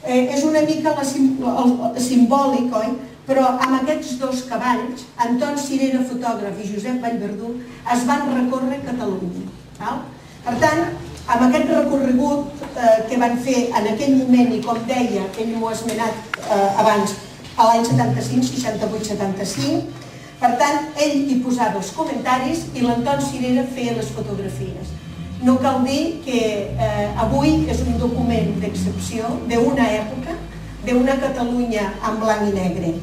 És una mica simbòlic, oi? Però amb aquests dos cavalls, Anton Cirera, fotògraf, i Josep Vallverdú, es van recórrer Catalunya. Per tant, amb aquest recorregut que van fer en aquell moment, i com deia, ell m'ho ha esmenat abans, a l'any 75, 68-75, per tant, ell hi posava els comentaris i l'Anton Cirera feia les fotografies. No cal dir que avui és un document d'excepció d'una època, d'una Catalunya en blanc i negre.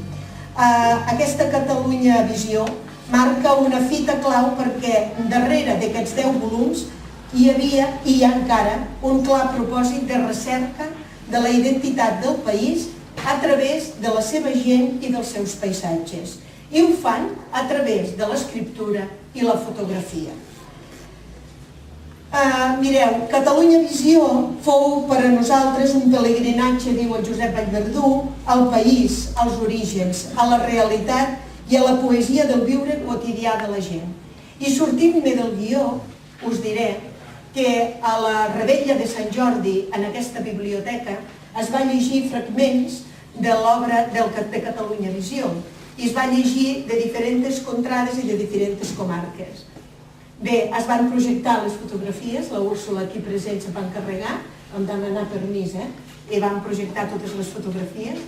Aquesta Catalunya Visió marca una fita clau perquè darrere d'aquests 10 volums hi havia, i hi ha encara, un clar propòsit de recerca de la identitat del país a través de la seva gent i dels seus paisatges. I ho fan a través de l'escriptura i la fotografia. Mireu, Catalunya Visió fou per a nosaltres un pelegrinatge, diu el Josep Vallverdú, al país, als orígens, a la realitat i a la poesia del viure quotidià de la gent. I sortint-me del guió, us diré que a la Revetlla de Sant Jordi, en aquesta biblioteca, es va llegir fragments de l'obra de Catalunya Visió i es va llegir de diferents contrades i de diferents comarques. Bé, es van projectar les fotografies, la Úrsula aquí present se va encarregar, em demanar permís, i van projectar totes les fotografies.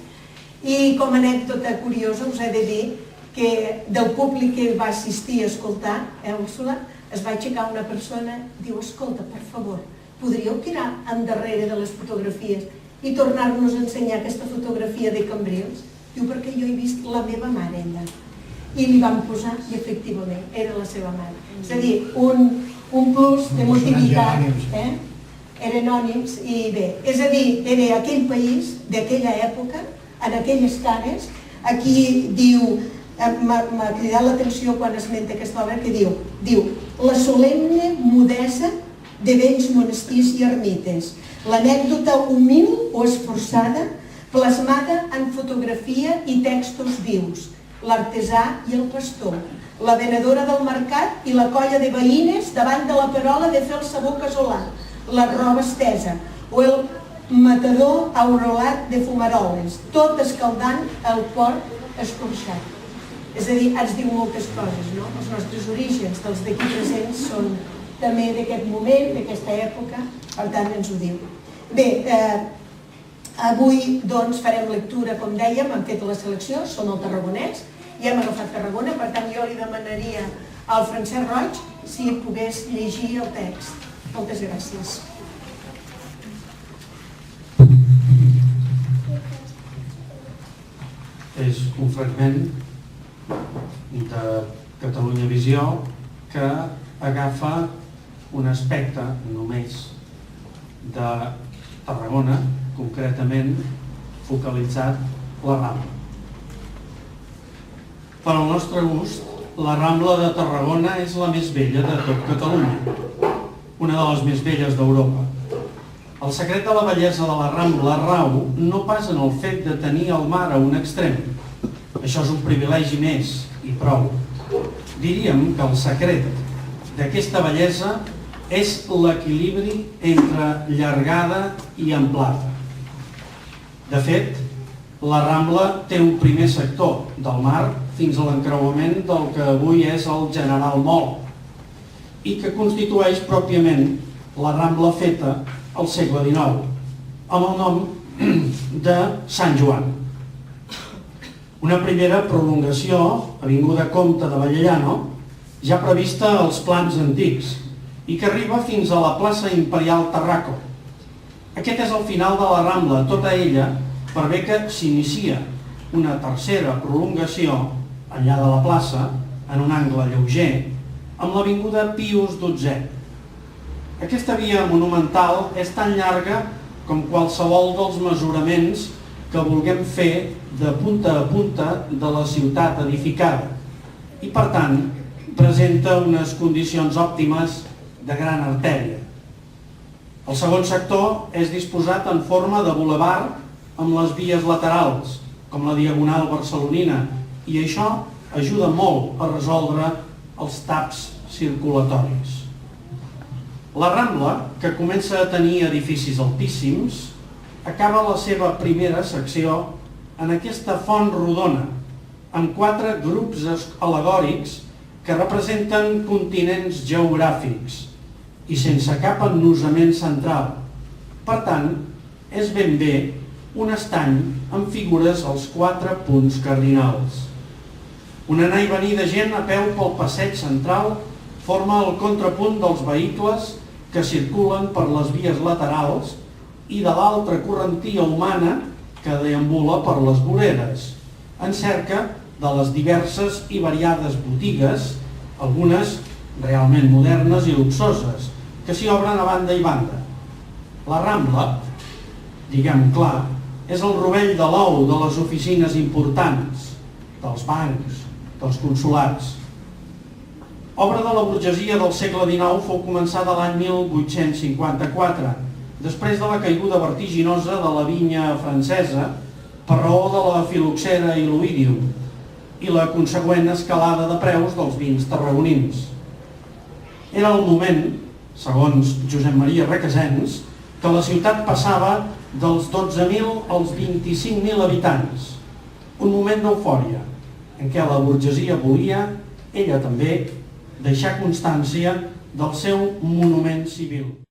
I com a anècdota curiosa us he de dir que del públic que va assistir a escoltar, Úrsula, es va aixecar una persona i diu, escolta, per favor, podríeu tirar endarrere de les fotografies i tornar-nos a ensenyar aquesta fotografia de Cambrils? Diu, perquè jo he vist la meva mare allà. I li van posar, i efectivament, era la seva mare. És a dir, un plus d'emotivitat, eren anònims, i bé, és a dir, era aquell país d'aquella època, en aquelles cares, aquí diu, m'ha cridat l'atenció quan esmenta aquesta obra, que diu, la solemne mudesa de vells monestirs i ermites, l'anècdota humil o esforçada, plasmada en fotografia i textos vius, l'artesà i el pastor, la venedora del mercat i la colla de veïnes davant de la perola de fer el sabó casolà, la roba estesa, o el matador aurolat de fumaroles, tot escaldant el port escorxat. És a dir, ens diu moltes coses, no? Els nostres orígens dels d'aquí presents són també d'aquest moment, d'aquesta època, per tant ens ho diu. Bé, avui doncs farem lectura, com dèiem, hem fet la selecció, som el Tarragonès, i hem agafat Tarragona, per tant jo li demanaria al Francesc Roig si pogués llegir el text. Moltes gràcies. És un fragment de Catalunya Visió que agafa un aspecte només de Tarragona, concretament focalitzat la Rambla. Per al nostre gust, la Rambla de Tarragona és la més vella de tot Catalunya, una de les més velles d'Europa. El secret de la bellesa de la Rambla rau no pas en el fet de tenir el mar a un extrem. Això és un privilegi més i prou. Diríem que el secret d'aquesta bellesa és l'equilibri entre llargada i amplada. De fet, la Rambla té un primer sector, del mar fins a l'encreuament del que avui és el General Mol, i que constitueix pròpiament la Rambla feta al segle XIX, amb el nom de Sant Joan. Una primera prolongació, avinguda Comte de Vallellano, ja prevista als plans antics, i que arriba fins a la plaça Imperial Tarraco. Aquest és el final de la Rambla, tota ella, per bé que s'inicia una tercera prolongació enllà de la plaça, en un angle lleuger, amb l'avinguda Pius XII. Aquesta via monumental és tan llarga com qualsevol dels mesuraments que vulguem fer de punta a punta de la ciutat edificada i, per tant, presenta unes condicions òptimes de gran artèria. El segon sector és disposat en forma de bulevard amb les vies laterals, com la Diagonal barcelonina, i això ajuda molt a resoldre els taps circulatoris. La Rambla, que comença a tenir edificis altíssims, acaba la seva primera secció en aquesta font rodona, amb 4 grups al·legòrics que representen continents geogràfics i sense cap ennosament central. Per tant, és ben bé un estany amb figures als 4 punts cardinals. Un anar i venir de gent a peu pel passeig central forma el contrapunt dels vehicles que circulen per les vies laterals i de l'altra correntia humana que deambula per les voreres, en cerca de les diverses i variades botigues, algunes realment modernes i luxoses, que s'hi obren a banda i banda. La Rambla, diguem clar, és el rovell de l'ou de les oficines importants, dels bancs, dels consolats. Obra de la burgesia del segle XIX, fou començada l'any 1854, després de la caiguda vertiginosa de la vinya francesa per raó de la filoxera i l'oïdium i la consegüent escalada de preus dels vins tarragonins. Era el moment, segons Josep Maria Requesens, que la ciutat passava dels 12.000 als 25.000 habitants, un moment d'eufòria en què la burgesia volia, ella també, deixar constància del seu monument civil.